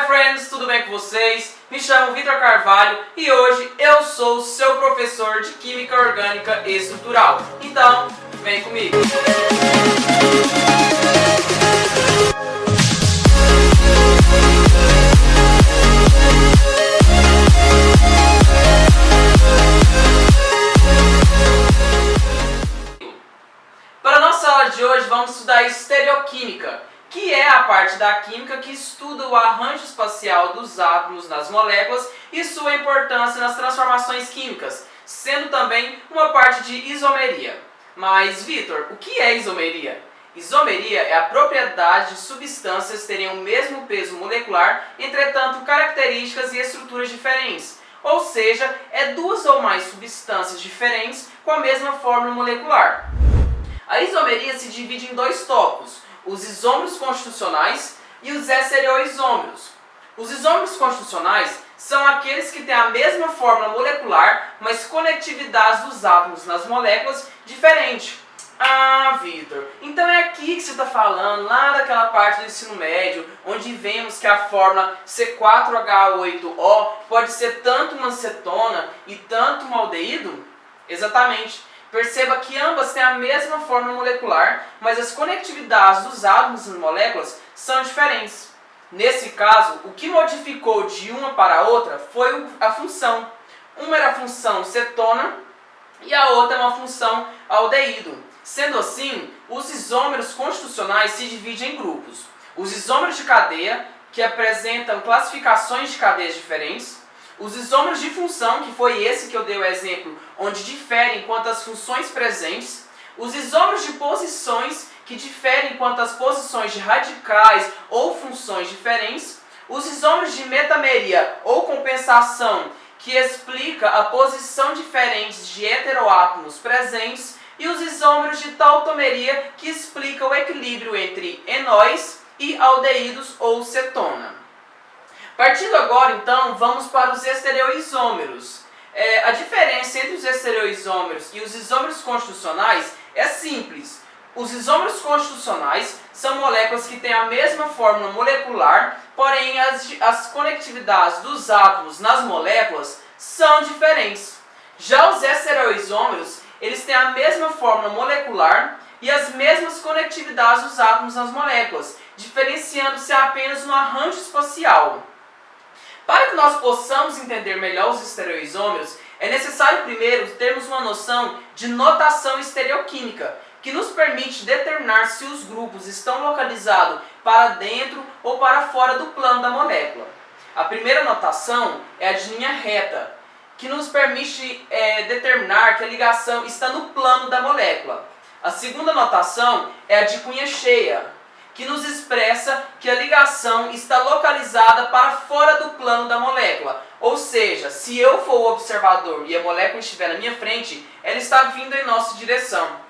friends, tudo bem com vocês? Me chamo Vitor Carvalho e hoje eu sou o seu professor de Química Orgânica Estrutural. Então, vem comigo! Para a nossa aula de hoje vamos estudar estereoquímica, que é a parte da química que estuda o arranjo espacial dos átomos nas moléculas e sua importância nas transformações químicas, sendo também uma parte de isomeria. Mas, Vitor, o que é isomeria? Isomeria é a propriedade de substâncias terem o mesmo peso molecular, entretanto características e estruturas diferentes. Ou seja, é duas ou mais substâncias diferentes com a mesma fórmula molecular. A isomeria se divide em dois tópicos: os isômeros constitucionais e os estereoisômeros. Os isômeros constitucionais são aqueles que têm a mesma fórmula molecular, mas conectividades dos átomos nas moléculas diferente. Ah, Vitor, então é aqui que você está falando, lá daquela parte do ensino médio, onde vemos que a fórmula C4H8O pode ser tanto uma acetona e tanto um aldeído? Exatamente. Perceba que ambas têm a mesma fórmula molecular, mas as conectividades dos átomos nas moléculas são diferentes. Nesse caso, o que modificou de uma para a outra foi a função. Uma era a função cetona e a outra é uma função aldeído. Sendo assim, os isômeros constitucionais se dividem em grupos. Os isômeros de cadeia, que apresentam classificações de cadeias diferentes. Os isômeros de função, que foi esse que eu dei o exemplo, onde diferem quanto às funções presentes. Os isômeros de posições, que diferem quanto às posições de radicais ou funções diferentes. Os isômeros de metameria ou compensação, que explica a posição diferente de heteroátomos presentes. E os isômeros de tautomeria, que explica o equilíbrio entre enóis e aldeídos ou cetona. Partindo agora, então, vamos para os estereoisômeros. A diferença entre os estereoisômeros e os isômeros constitucionais é simples. Os isômeros constitucionais são moléculas que têm a mesma fórmula molecular, porém as conectividades dos átomos nas moléculas são diferentes. Já os estereoisômeros, eles têm a mesma fórmula molecular e as mesmas conectividades dos átomos nas moléculas, diferenciando-se apenas no arranjo espacial. Para que nós possamos entender melhor os estereoisômeros, é necessário primeiro termos uma noção de notação estereoquímica, que nos permite determinar se os grupos estão localizados para dentro ou para fora do plano da molécula. A primeira notação é a de linha reta, que nos permite determinar que a ligação está no plano da molécula. A segunda notação é a de cunha cheia, que nos expressa que a ligação está localizada para fora do plano da molécula. Ou seja, se eu for o observador e a molécula estiver na minha frente, ela está vindo em nossa direção.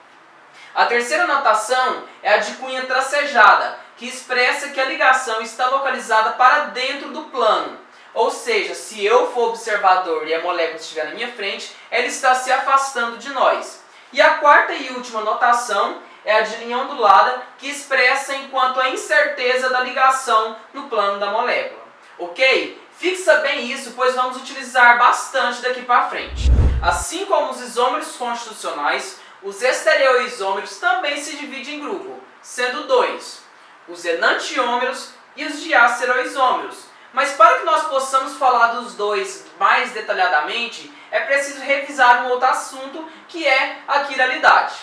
A terceira notação é a de cunha tracejada, que expressa que a ligação está localizada para dentro do plano. Ou seja, se eu for observador e a molécula estiver na minha frente, ela está se afastando de nós. E a quarta e última notação é a de linha ondulada, que expressa enquanto a incerteza da ligação no plano da molécula. Ok? Fixa bem isso, pois vamos utilizar bastante daqui para frente. Assim como os isômeros constitucionais, os estereoisômeros também se dividem em grupo, sendo dois: os enantiômeros e os diastereoisômeros. Mas para que nós possamos falar dos dois mais detalhadamente, é preciso revisar um outro assunto, que é a quiralidade.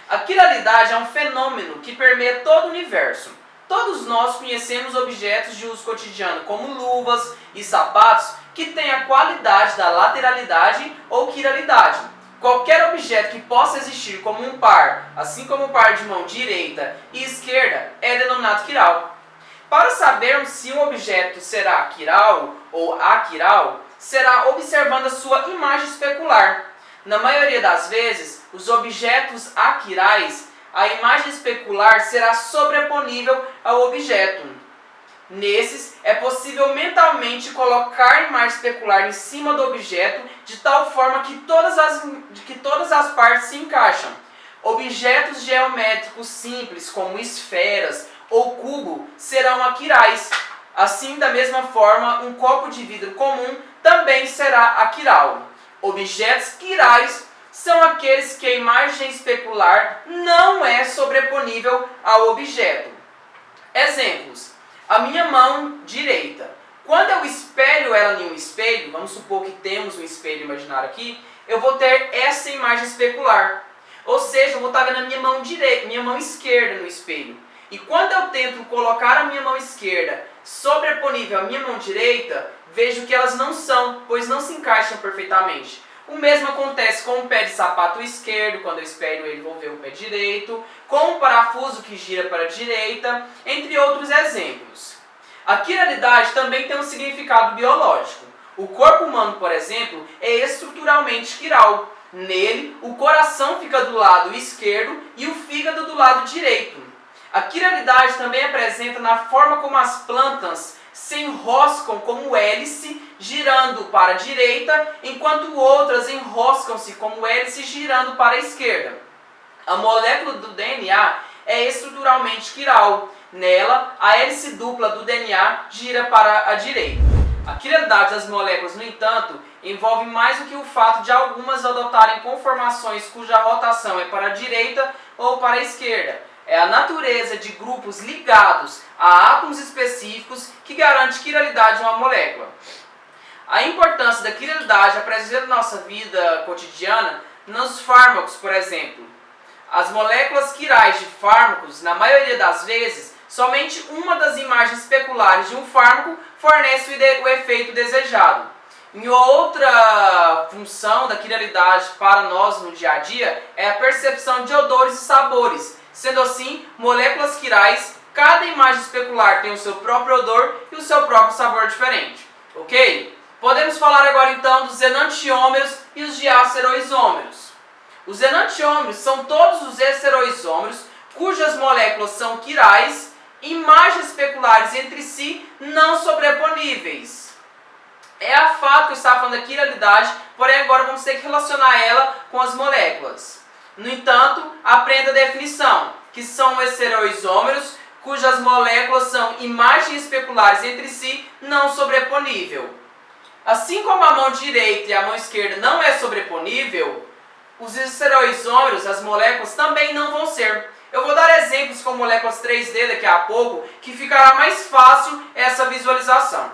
A quiralidade é um fenômeno que permeia todo o universo. Todos nós conhecemos objetos de uso cotidiano, como luvas e sapatos, que têm a qualidade da lateralidade ou quiralidade. Qualquer objeto que possa existir como um par, assim como o par de mão direita e esquerda, é denominado quiral. Para sabermos se um objeto será quiral ou aquiral, será observando a sua imagem especular. Na maioria das vezes, os objetos aquirais, a imagem especular será sobreponível ao objeto. Nesses, é possível mentalmente colocar a imagem especular em cima do objeto de tal forma que todas as partes se encaixam. Objetos geométricos simples, como esferas ou cubo, serão aquirais. Assim, da mesma forma, um copo de vidro comum também será aquiral. Objetos quirais são aqueles que a imagem especular não é sobreponível ao objeto. Exemplos: a minha mão direita. Quando eu espelho ela em um espelho, vamos supor que temos um espelho imaginário aqui, eu vou ter essa imagem especular. Ou seja, eu vou estar vendo a minha mão direita, minha mão esquerda no espelho. E quando eu tento colocar a minha mão esquerda sobreponível à minha mão direita, vejo que elas não são, pois não se encaixam perfeitamente. O mesmo acontece com o pé de sapato esquerdo, quando eu espelho ele vou ver o pé direito, com o parafuso que gira para a direita, entre outros exemplos. A quiralidade também tem um significado biológico. O corpo humano, por exemplo, é estruturalmente quiral. Nele, o coração fica do lado esquerdo e o fígado do lado direito. A quiralidade também apresenta na forma como as plantas se enroscam como hélice, girando para a direita, enquanto outras enroscam-se como hélice, girando para a esquerda. A molécula do DNA é estruturalmente quiral. Nela, a hélice dupla do DNA gira para a direita. A quiralidade das moléculas, no entanto, envolve mais do que o fato de algumas adotarem conformações cuja rotação é para a direita ou para a esquerda. É a natureza de grupos ligados a átomos específicos que garante quiralidade de uma molécula. A importância da quiralidade apresenta na nossa vida cotidiana nos fármacos, por exemplo. As moléculas quirais de fármacos, na maioria das vezes, somente uma das imagens especulares de um fármaco fornece o efeito desejado. Em outra função da quiralidade para nós no dia a dia é a percepção de odores e sabores. Sendo assim, moléculas quirais, cada imagem especular tem o seu próprio odor e o seu próprio sabor diferente. Ok? Podemos falar agora então dos enantiômeros e os diaceroisômeros. Os enantiômeros são todos os esteroisômeros cujas moléculas são quirais, imagens especulares entre si não sobreponíveis. É a fato que eu estava falando da quiralidade, porém agora vamos ter que relacionar ela com as moléculas. No entanto, aprenda a definição, que são esteroisômeros cujas moléculas são imagens especulares entre si não sobreponível. Assim como a mão direita e a mão esquerda não é sobreponível, os esteroisômeros, as moléculas, também não vão ser. Eu vou dar exemplos com moléculas 3D daqui a pouco, que ficará mais fácil essa visualização.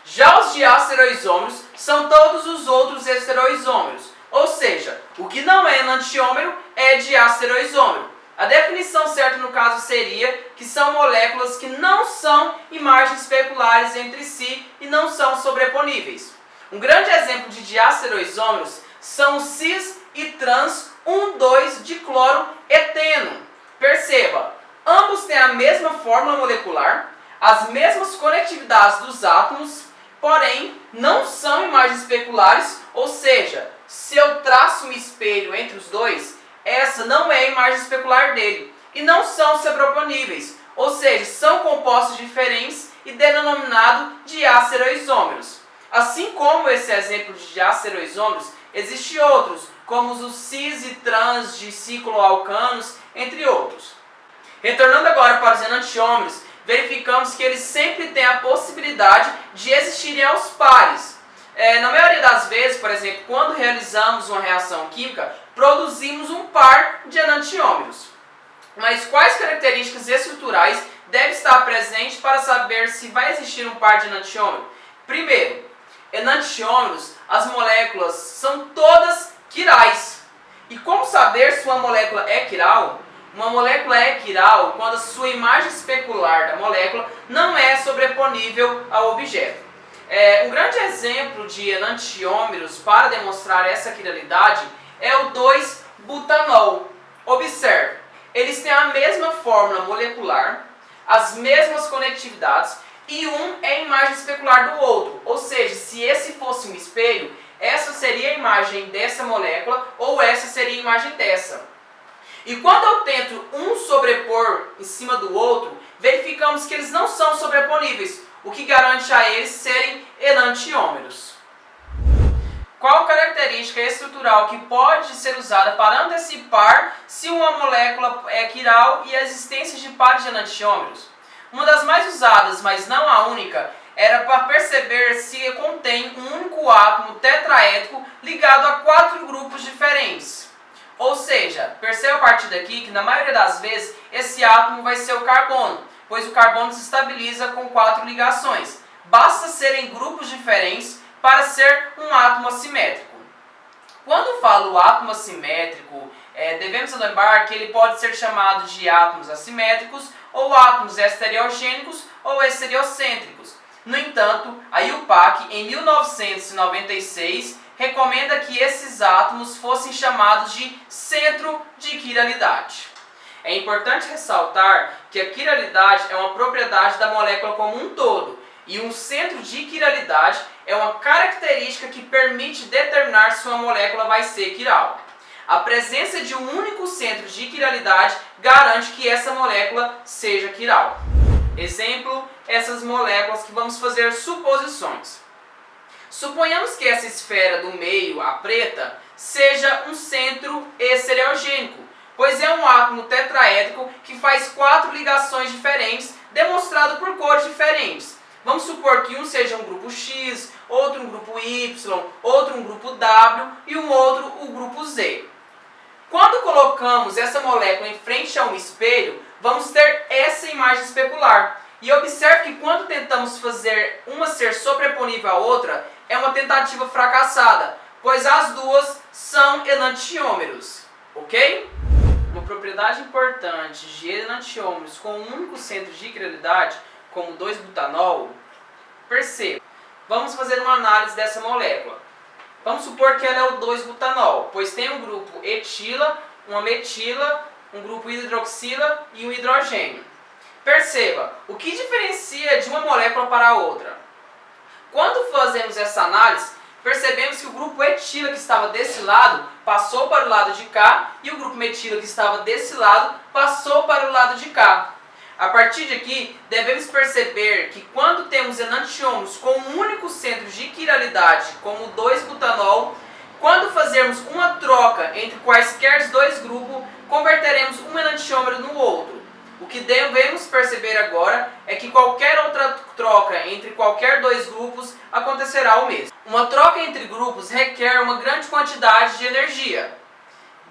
Já os diaceroisômeros são todos os outros esteroisômeros, ou seja, o que não é enantiômero é diaceroisômero. A definição certa no caso seria que são moléculas que não são imagens especulares entre si e não são sobreponíveis. Um grande exemplo de diaceroisômeros são o cis e trans 1,2-dicloroeteno. Perceba, ambos têm a mesma fórmula molecular, as mesmas conectividades dos átomos, porém não são imagens especulares, ou seja, se eu traço um espelho entre os dois, essa não é a imagem especular dele. E não são sobreponíveis, ou seja, são compostos diferentes e denominados diaceroisômeros. Assim como esse exemplo de diaceroisômeros, existem outros, como os cis e trans de cicloalcanos, entre outros. Retornando agora para os enantiômeros, verificamos que eles sempre têm a possibilidade de existirem aos pares. Na maioria das vezes, por exemplo, quando realizamos uma reação química, produzimos um par de enantiômeros. Mas quais características estruturais devem estar presentes para saber se vai existir um par de enantiômero? Primeiro, enantiômeros, as moléculas são todas quirais. E como saber se uma molécula é quiral? Uma molécula é quiral quando a sua imagem especular da molécula não é sobreponível ao objeto. Um grande exemplo de enantiômeros para demonstrar essa quiralidade é o 2-butanol. Observe, eles têm a mesma fórmula molecular, as mesmas conectividades e um é a imagem especular do outro. Ou seja, se esse fosse um espelho, essa seria a imagem dessa molécula ou essa seria a imagem dessa. E quando eu tento um sobrepor em cima do outro, verificamos que eles não são sobreponíveis, o que garante a eles serem enantiômeros. Qual característica estrutural que pode ser usada para antecipar se uma molécula é quiral e a existência de pares de enantiômeros? Uma das mais usadas, mas não a única, era para perceber se contém um único átomo tetraédrico ligado a 4 grupos diferentes. Ou seja, perceba a partir daqui que na maioria das vezes esse átomo vai ser o carbono, pois o carbono se estabiliza com 4 ligações. Basta serem grupos diferentes para ser um átomo assimétrico. Quando falo átomo assimétrico, devemos lembrar que ele pode ser chamado de átomos assimétricos ou átomos estereogênicos ou estereocêntricos. No entanto, a IUPAC, em 1996, recomenda que esses átomos fossem chamados de centro de quiralidade. É importante ressaltar que a quiralidade é uma propriedade da molécula como um todo, e um centro de quiralidade é uma característica que permite determinar se uma molécula vai ser quiral. A presença de um único centro de quiralidade garante que essa molécula seja quiral. Exemplo, essas moléculas que vamos fazer suposições. Suponhamos que essa esfera do meio, a preta, seja um centro estereogênico, pois é um átomo tetraédrico que faz 4 ligações diferentes, demonstrado por cores diferentes. Vamos supor que um seja um grupo X, outro um grupo Y, outro um grupo W e um outro o grupo Z. Quando colocamos essa molécula em frente a um espelho, vamos ter essa imagem especular. E observe que quando tentamos fazer uma ser sobreponível à outra, é uma tentativa fracassada, pois as duas são enantiômeros, ok? Uma propriedade importante de enantiômeros com um único centro de quiralidade, como 2-butanol, perceba. Vamos fazer uma análise dessa molécula. Vamos supor que ela é o 2-butanol, pois tem um grupo etila, uma metila, um grupo hidroxila e um hidrogênio. Perceba, o que diferencia de uma molécula para a outra? Quando fazemos essa análise, percebemos que o grupo etila que estava desse lado passou para o lado de cá e o grupo metila que estava desse lado passou para o lado de cá. A partir de aqui, devemos perceber que quando temos enantiômeros com um único centro de quiralidade, como o 2-butanol, quando fazermos uma troca entre quaisquer dois grupos, converteremos um enantiômero no outro. O que devemos perceber agora é que qualquer outra troca entre qualquer dois grupos acontecerá o mesmo. Uma troca entre grupos requer uma grande quantidade de energia.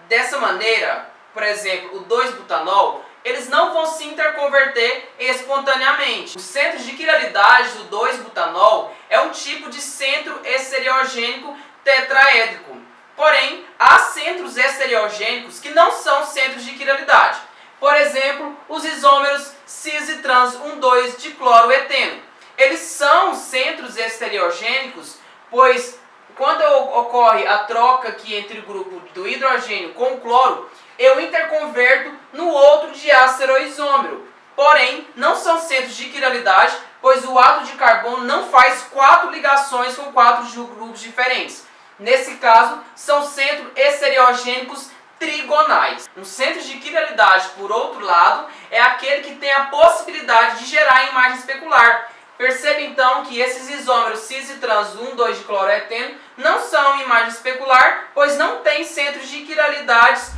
Dessa maneira, por exemplo, o 2-butanol, eles não vão se interconverter espontaneamente. O centro de quiralidade do 2-butanol é um tipo de centro estereogênico tetraédrico. Porém, há centros estereogênicos que não são centros de quiralidade. Por exemplo, os isômeros cis e trans 1,2 de cloroeteno. Eles são centros estereogênicos, pois quando ocorre a troca aqui entre o grupo do hidrogênio com o cloro, eu interconverto no outro diácero isômero. Porém, não são centros de quiralidade, pois o átomo de carbono não faz 4 ligações com 4 grupos diferentes. Nesse caso, são centros estereogênicos trigonais. Um centro de quiralidade, por outro lado, é aquele que tem a possibilidade de gerar imagem especular. Perceba então que esses isômeros cis e trans 1,2 de cloroeteno não são imagem especular, pois não tem centros de quiralidades.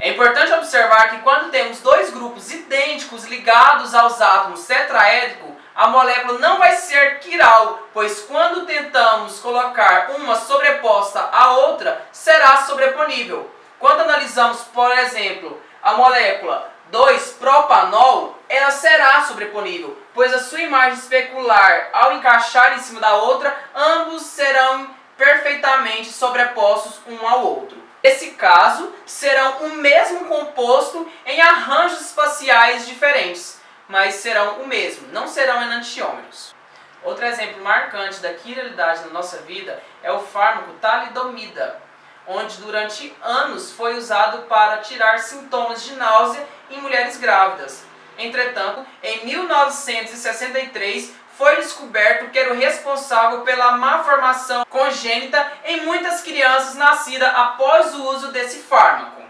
É importante observar que quando temos dois grupos idênticos ligados aos átomos tetraédricos, a molécula não vai ser quiral, pois quando tentamos colocar uma sobreposta à outra, será sobreponível. Quando analisamos, por exemplo, a molécula 2-propanol, ela será sobreponível, pois a sua imagem especular, ao encaixar em cima da outra, ambos serão perfeitamente sobrepostos um ao outro. Nesse caso, serão o mesmo composto em arranjos espaciais diferentes, mas serão o mesmo, não serão enantiômeros. Outro exemplo marcante da quiralidade na nossa vida é o fármaco talidomida, onde durante anos foi usado para tirar sintomas de náusea em mulheres grávidas. Entretanto, em 1963, foi descoberto que era o responsável pela malformação congênita em muitas crianças nascidas após o uso desse fármaco.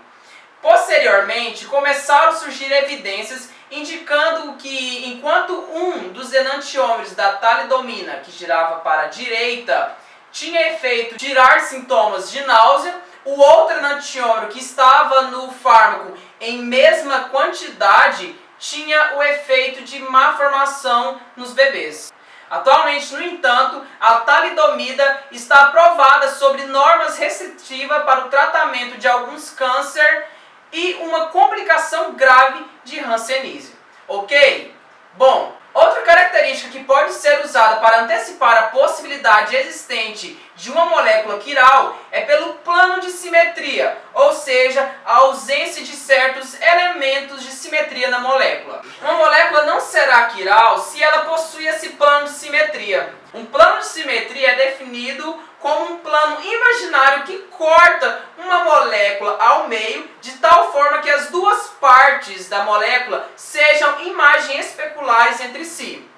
Posteriormente, começaram a surgir evidências indicando que, enquanto um dos enantiômeros da talidomina, que girava para a direita, tinha efeito tirar sintomas de náusea, o outro enantiômero que estava no fármaco em mesma quantidade tinha o efeito de má formação nos bebês. Atualmente, no entanto, a talidomida está aprovada sobre normas restritivas para o tratamento de alguns cânceres e uma complicação grave de hanseníase. Ok? Bom, outra característica que pode ser usada para antecipar a possibilidade existente de uma molécula quiral é pelo plano de simetria, ou seja, a ausência de certos elementos de simetria na molécula. Uma molécula não será quiral se ela possui esse plano de simetria. Um plano de simetria é definido como um plano imaginário que corta uma molécula ao meio de tal forma que as duas partes da molécula sejam imagens especulares entre si.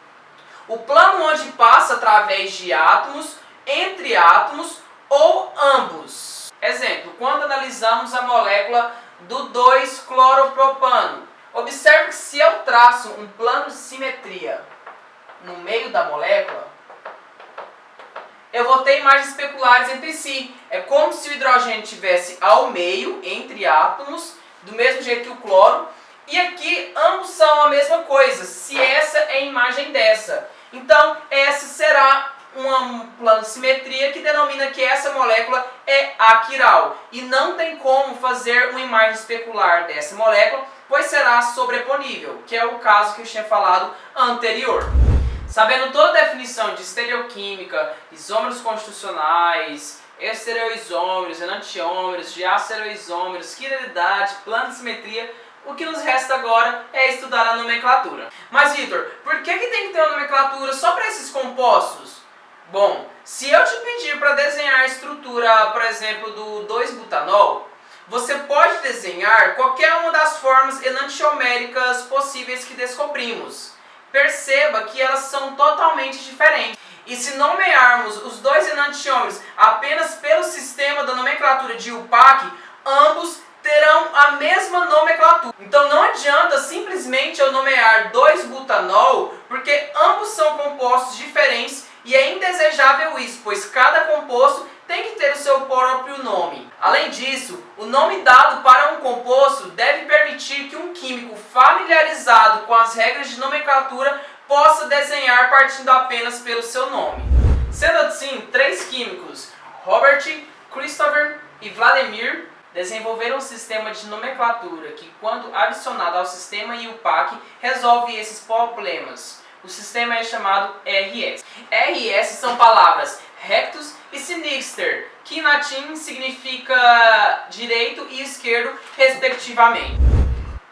O plano onde passa através de átomos, entre átomos ou ambos. Exemplo, quando analisamos a molécula do 2-cloropropano, observe que se eu traço um plano de simetria no meio da molécula, eu vou ter imagens especulares entre si. É como se o hidrogênio estivesse ao meio, entre átomos, do mesmo jeito que o cloro. E aqui ambos são a mesma coisa, se essa é a imagem dessa. Então, essa será um plano de simetria que denomina que essa molécula é aquiral. E não tem como fazer uma imagem especular dessa molécula, pois será sobreponível, que é o caso que eu tinha falado anterior. Sabendo toda a definição de estereoquímica, isômeros constitucionais, estereoisômeros, enantiômeros, diastereoisômeros, quiralidade, plano de simetria, o que nos resta agora é estudar a nomenclatura. Mas, Vitor, por que tem que ter uma nomenclatura só para esses compostos? Bom, se eu te pedir para desenhar a estrutura, por exemplo, do 2-butanol, você pode desenhar qualquer uma das formas enantioméricas possíveis que descobrimos. Perceba que elas são totalmente diferentes. E se nomearmos os dois enantiômeros apenas pelo sistema da nomenclatura de UPAC, ambos terão a mesma nomenclatura. Então não adianta simplesmente eu nomear 2-butanol, porque ambos são compostos diferentes e é indesejável isso, pois cada composto tem que ter o seu próprio nome. Além disso, o nome dado para um composto deve permitir que um químico familiarizado com as regras de nomenclatura possa desenhar partindo apenas pelo seu nome. Sendo assim, 3 químicos, Robert, Christopher e Vladimir, desenvolveram um sistema de nomenclatura que, quando adicionado ao sistema IUPAC, resolve esses problemas. O sistema é chamado RS. RS são palavras rectus e sinister, que em latim significa direito e esquerdo, respectivamente.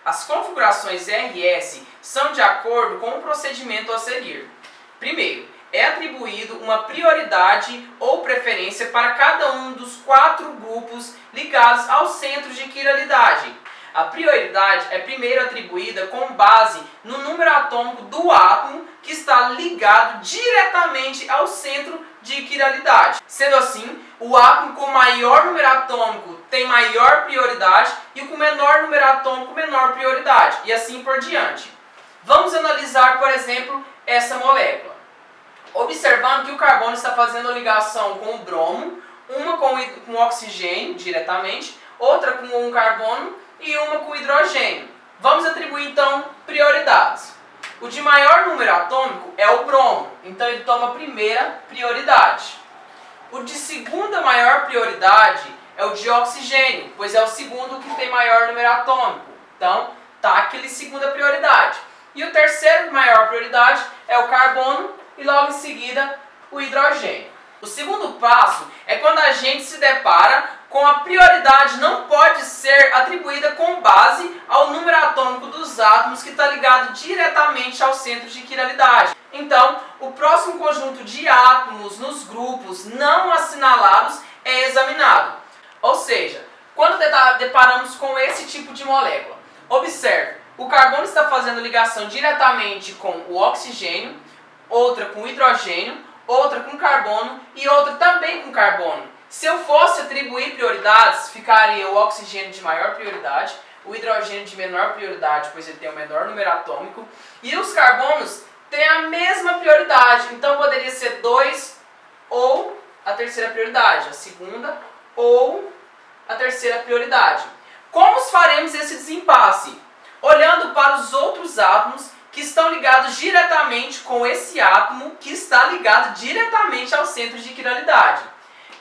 As configurações RS são de acordo com o procedimento a seguir. Primeiro, é atribuído uma prioridade ou preferência para cada um dos 4 grupos ligados ao centro de quiralidade. A prioridade é primeiro atribuída com base no número atômico do átomo que está ligado diretamente ao centro de quiralidade. Sendo assim, o átomo com maior número atômico tem maior prioridade e o com menor número atômico menor prioridade, e assim por diante. Vamos analisar, por exemplo, essa molécula. Observando que o carbono está fazendo ligação com o bromo, uma com o oxigênio diretamente, outra com um carbono e uma com hidrogênio. Vamos atribuir então prioridades. O de maior número atômico é o bromo, então ele toma a primeira prioridade. O de segunda maior prioridade é o de oxigênio, pois é o segundo que tem maior número atômico, então tá aquele segunda prioridade. E o terceiro maior prioridade é o carbono e logo em seguida o hidrogênio. O segundo passo é quando a gente se depara com a prioridade não pode ser atribuída com base ao número atômico dos átomos que está ligado diretamente ao centro de quiralidade. Então, o próximo conjunto de átomos nos grupos não assinalados é examinado. Ou seja, quando deparamos com esse tipo de molécula, observe, o carbono está fazendo ligação diretamente com o oxigênio, outra com o hidrogênio, outra com carbono e outra também com carbono. Se eu fosse atribuir prioridades, ficaria o oxigênio de maior prioridade, o hidrogênio de menor prioridade, pois ele tem o menor número atômico, e os carbonos têm a mesma prioridade, então poderia ser 2 ou a terceira prioridade, a segunda ou a terceira prioridade. Como faremos esse desempasse? olhando para os outros átomos que estão ligados diretamente com esse átomo que está ligado diretamente ao centro de quiralidade.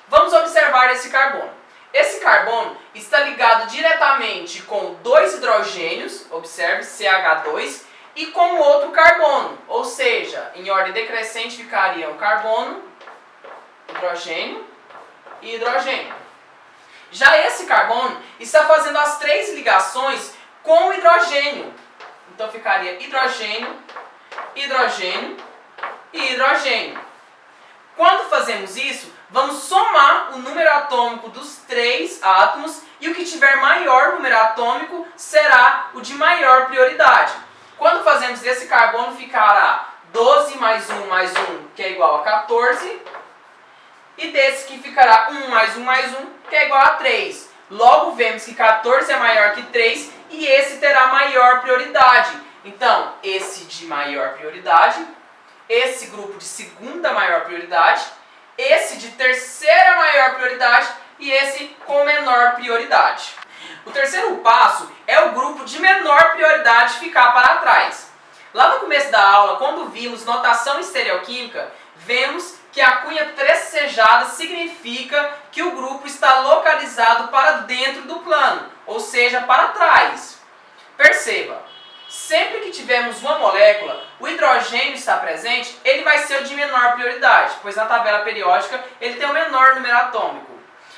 Vamos observar esse carbono. Esse carbono está ligado diretamente com 2 hidrogênios, observe CH2, e com outro carbono, ou seja, em ordem decrescente ficariam carbono, hidrogênio e hidrogênio. Já esse carbono está fazendo as 3 ligações com o hidrogênio. Então ficaria hidrogênio, hidrogênio e hidrogênio. Quando fazemos isso, vamos somar o número atômico dos 3 átomos e o que tiver maior número atômico será o de maior prioridade. Quando fazemos esse carbono, ficará 12 mais 1 mais 1, que é igual a 14. E desse que ficará 1 mais 1 mais 1, que é igual a 3. Logo vemos que 14 é maior que 3 e esse terá maior prioridade. Então, esse de maior prioridade, esse grupo de segunda maior prioridade, esse de terceira maior prioridade e esse com menor prioridade. O terceiro passo é o grupo de menor prioridade ficar para trás. Lá no começo da aula, quando vimos notação estereoquímica, vemos que a cunha tracejada significa que o grupo está localizado para dentro do plano, ou seja, para trás. Perceba, sempre que tivermos uma molécula, o hidrogênio está presente, ele vai ser o de menor prioridade, pois na tabela periódica ele tem o menor número atômico.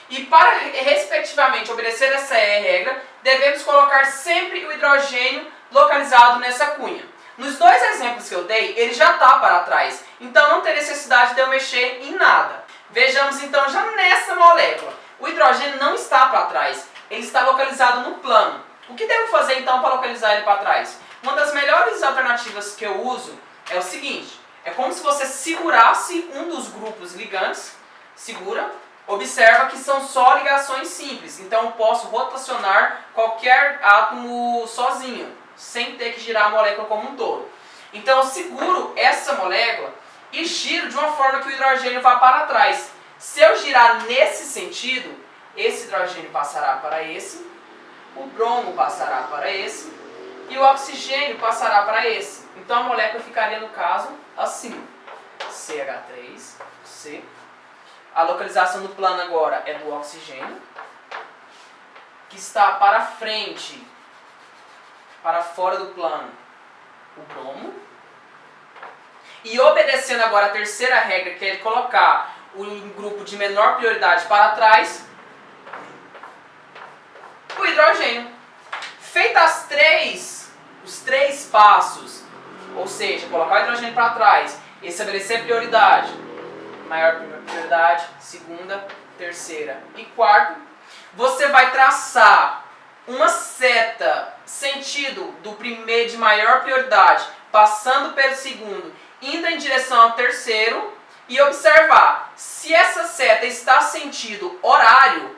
E para, respectivamente, obedecer essa regra, devemos colocar sempre o hidrogênio localizado nessa cunha. Nos 2 exemplos que eu dei, ele já está para trás, então não tem necessidade de eu mexer em nada. Vejamos então já nessa molécula. O hidrogênio não está para trás, ele está localizado no plano. O que devo fazer então para localizar ele para trás? Uma das melhores alternativas que eu uso é o seguinte, é como se você segurasse um dos grupos ligantes, segura, observa que são só ligações simples, então eu posso rotacionar qualquer átomo sozinho, sem ter que girar a molécula como um todo. Então eu seguro essa molécula e giro de uma forma que o hidrogênio vá para trás. Se eu girar nesse sentido, esse hidrogênio passará para esse, o bromo passará para esse e o oxigênio passará para esse. Então a molécula ficaria, no caso, assim. CH3, A localização do plano agora é do oxigênio, que está para frente, para fora do plano, o bromo. E obedecendo agora a terceira regra, que é colocar o grupo de menor prioridade para trás, o hidrogênio. Feitas os três passos, ou seja, colocar o hidrogênio para trás, estabelecer prioridade, maior prioridade, segunda, terceira e quarto, você vai traçar uma seta sentido do primeiro de maior prioridade, passando pelo segundo, indo em direção ao terceiro e observar se essa seta está sentido horário,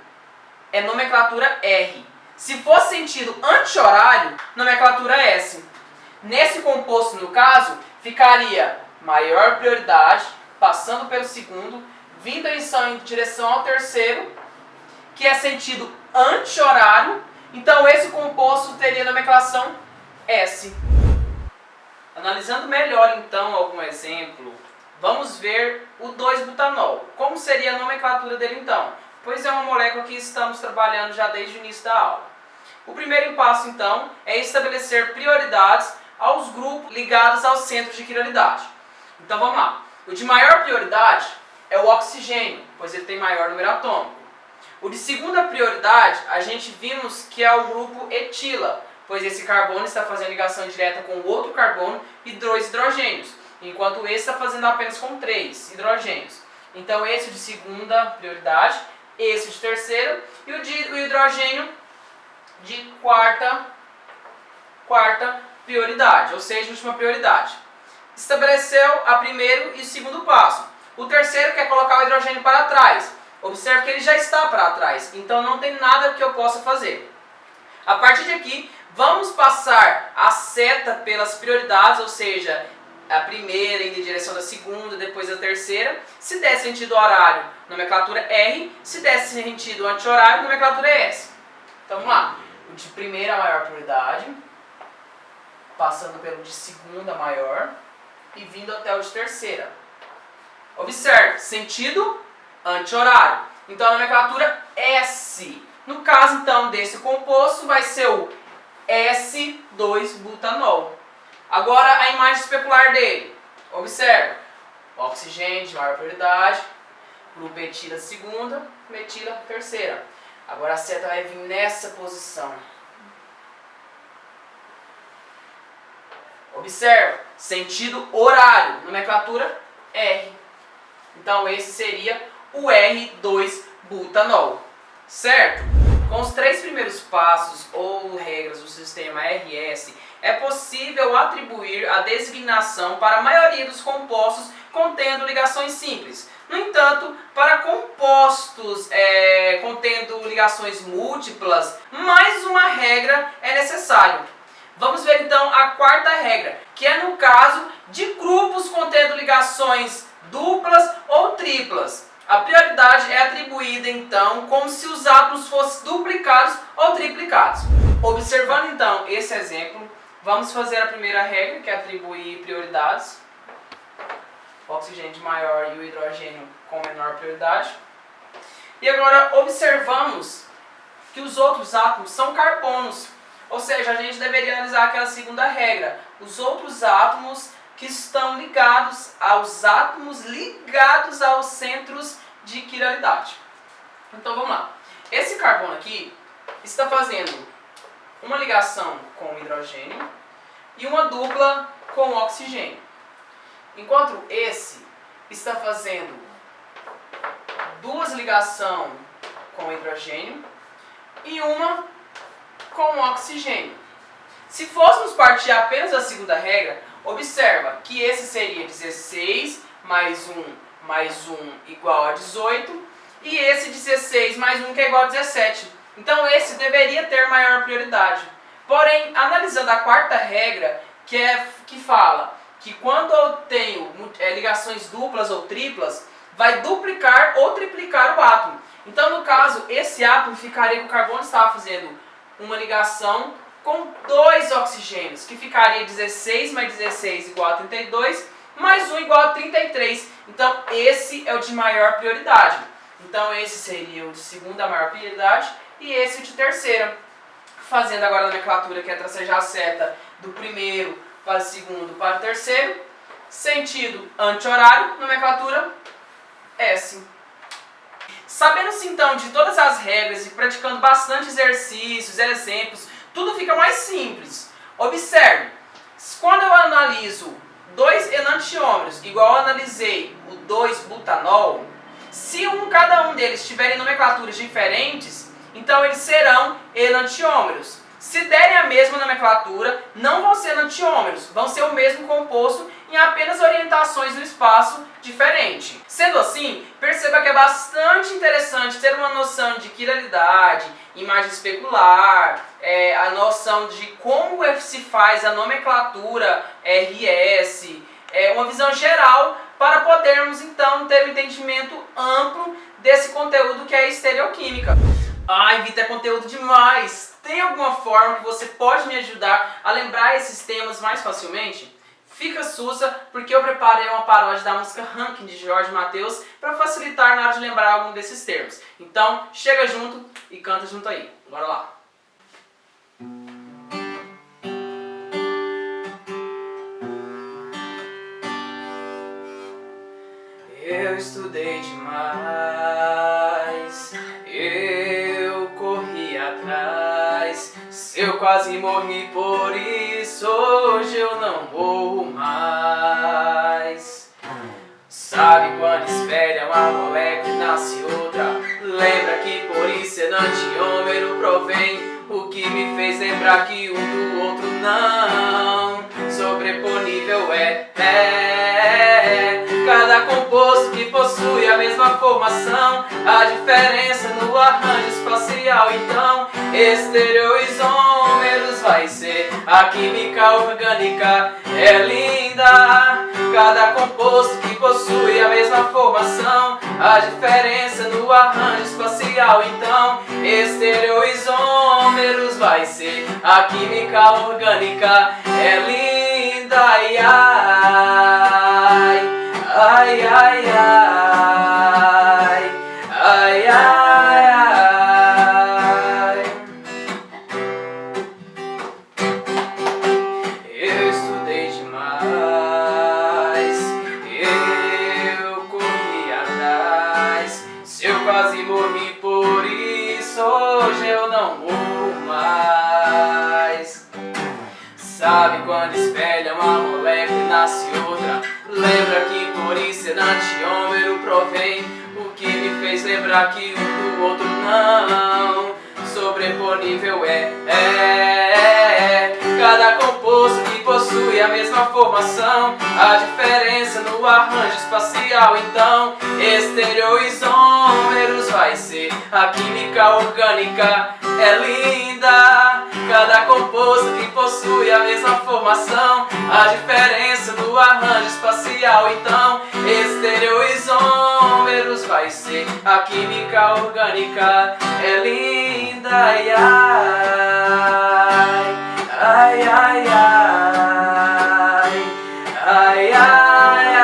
é nomenclatura R. Se for sentido anti-horário, nomenclatura S. Nesse composto, no caso, ficaria maior prioridade, passando pelo segundo, vindo em direção ao terceiro, que é sentido anti-horário. Então esse composto teria nomenclação S. Analisando melhor então algum exemplo, vamos ver o 2-butanol. Como seria a nomenclatura dele então? Pois é uma molécula que estamos trabalhando já desde o início da aula. O primeiro passo então é estabelecer prioridades aos grupos ligados ao centro de quiralidade. Então vamos lá. O de maior prioridade é o oxigênio, pois ele tem maior número atômico. O de segunda prioridade, a gente vimos que é o grupo etila, pois esse carbono está fazendo ligação direta com o outro carbono e 2 hidrogênios, enquanto esse está fazendo apenas com 3 hidrogênios. Então esse de segunda prioridade, esse de terceira e o hidrogênio de quarta prioridade, ou seja, última prioridade. Estabeleceu a primeiro e o segundo passo. O terceiro quer colocar o hidrogênio para trás. Observe que ele já está para trás, então não tem nada que eu possa fazer. A partir de aqui, vamos passar a seta pelas prioridades, ou seja, a primeira indo em direção da segunda, depois da terceira. Se der sentido horário, nomenclatura R. Se der sentido anti-horário, nomenclatura S. Então vamos lá. O de primeira maior prioridade, passando pelo de segunda maior e vindo até o de terceira. Observe, sentido anti-horário. Então a nomenclatura S. No caso então desse composto vai ser o S2-butanol. Agora a imagem especular dele. Observe, oxigênio de maior prioridade, grupo etila segunda, metila terceira. Agora a seta vai vir nessa posição. Observe, sentido horário, nomenclatura R. Então esse seria o R2-butanol, certo? Com os 3 primeiros passos ou regras do sistema RS, é possível atribuir a designação para a maioria dos compostos contendo ligações simples. No entanto, para compostos contendo ligações múltiplas, mais uma regra é necessária. Vamos ver então a quarta regra, que é no caso de grupos contendo ligações duplas ou triplas. A prioridade é atribuída então como se os átomos fossem duplicados ou triplicados. Observando então esse exemplo, vamos fazer a primeira regra, que é atribuir prioridades. O oxigênio de maior e o hidrogênio com menor prioridade. E agora observamos que os outros átomos são carbonos. Ou seja, a gente deveria analisar aquela segunda regra. Os outros átomos que estão ligados aos átomos ligados aos centros de quiralidade. Então vamos lá. Esse carbono aqui está fazendo uma ligação com o hidrogênio e uma dupla com o oxigênio. Enquanto esse está fazendo 2 ligações com o hidrogênio e uma com o oxigênio. Se fôssemos partir apenas da segunda regra, observa que esse seria 16 mais 1 igual a 18 e esse 16 mais 1 que é igual a 17. Então esse deveria ter maior prioridade. Porém, analisando a quarta regra, que fala que quando eu tenho ligações duplas ou triplas, vai duplicar ou triplicar o átomo. Então no caso, esse átomo ficaria que o carbono estava fazendo uma ligação com 2 oxigênios, que ficaria 16 mais 16 igual a 32, mais 1 igual a 33. Então esse é o de maior prioridade. Então esse seria o de segunda maior prioridade e esse o de terceira. Fazendo agora a nomenclatura, que é tracejar a seta do primeiro para o segundo para o terceiro. Sentido anti-horário, nomenclatura S. Sabendo-se então de todas as regras e praticando bastante exercícios, exemplos, tudo fica mais simples. Observe, quando eu analiso 2 enantiômeros, igual eu analisei o 2-butanol, se cada um deles tiverem nomenclaturas diferentes, então eles serão enantiômeros. Se derem a mesma nomenclatura, não vão ser enantiômeros, vão ser o mesmo composto em apenas orientações no espaço diferente. Sendo assim, perceba que é bastante interessante ter uma noção de quiralidade, imagem especular, a noção de como se faz a nomenclatura RS, uma visão geral para podermos então ter um entendimento amplo desse conteúdo que é a estereoquímica. Ai, Vitor, é conteúdo demais! Tem alguma forma que você pode me ajudar a lembrar esses temas mais facilmente? Fica sussa, porque eu preparei uma paródia da música Ranking de Jorge Mateus para facilitar na hora de lembrar algum desses termos. Então, chega junto e canta junto aí. Bora lá! Eu estudei demais, eu corri atrás, eu quase morri por isso, hoje eu não morro mais. Sabe quando espera uma molécula e nasce outra? Lembra que por isso enantiômero provém, o que me fez lembrar que um do outro não. Sobreponível cada composto que possui a mesma formação, a diferença no arranjo espacial. Então, estereoisômeros vai ser a química orgânica é linda. Cada composto que possui a mesma formação, a diferença no arranjo espacial. Então, estereoisômeros vai vai ser. A química orgânica é linda, ai, ai, ai, ai, ai, ai, ai, ai. Eu estudei demais, eu corri atrás. Se eu quase morri por isso, hoje eu não morro mais. Sabe quando espelha uma molécula e nasce outra? Lembra que por isso enantiômero provém. O que me fez lembrar que um do outro não sobreponível é. Cada composto que possui a mesma formação, a diferença no arranjo espacial. Então, estereoisômeros vai ser. A química orgânica é linda. Cada composto que possui a mesma formação, a diferença no arranjo espacial. Então, estereoisômeros vai ser. A química orgânica é linda, ai, ai, ai, ai, ai, ai, ai,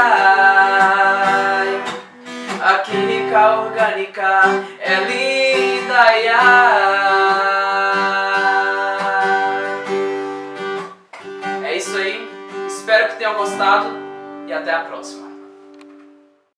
ai. A química orgânica é linda, ai, ai. É isso aí, espero que tenham gostado e até a próxima.